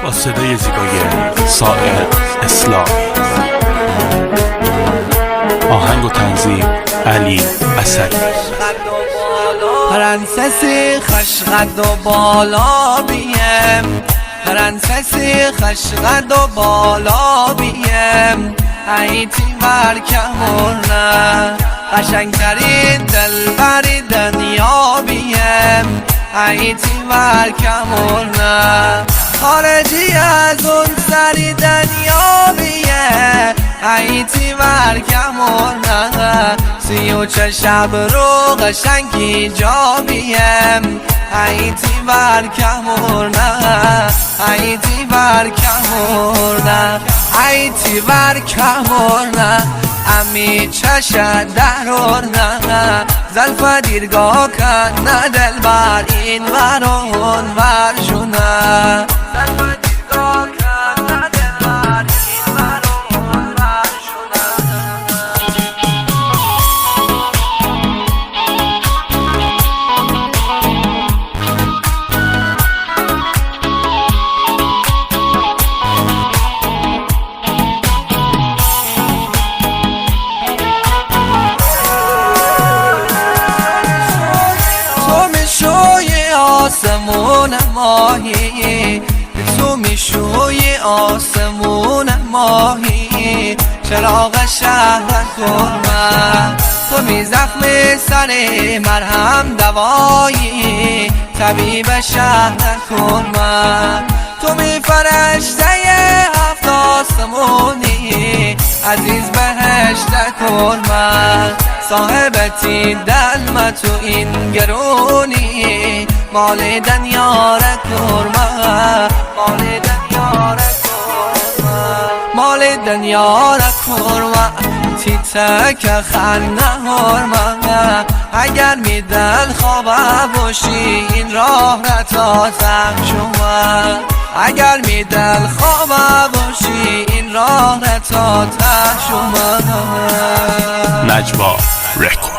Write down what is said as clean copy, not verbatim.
با صدای زیبای سائر اسلامی. آهنگ و تنظیم علی اصلی. پرنسسی خشقد و بالا بیم، پرنسسی خشقد و بالا بیم، ایتی برکمونه قشنگترین دلبری دنیا بیم، ایتی برکمونه خارجی از اون سری دنیا بیه، ایتی برکمونه 33 شب رو قشنگی جا بیم، ایتی برکمونه ایتی برکمونه ایتی برکمونه امی چشد درونه زلف دیرگاه کن دل بر این ور و اون ور شونه زلف دیرگاه کن دل بر این ور و اون ور شونه. آسمون ماهی تو میشوی آسمون ماهی چراغ شهر کرمه تو می زخم سر مرهم دوایی طبیب شهر کرمه تو می فرشته هفت آسمونی عزیز بهشت کرمه صاحبتی دلم تو این گرونی مال دنیار کرمه مال دنیار کرمه مال دنیار کرمه تیتک خنه هرمه اگر می دل خوابه باشی این راه را تا تم شما اگر می دل خوابه باشی این راه را تا تم شما. نجوا رکورد.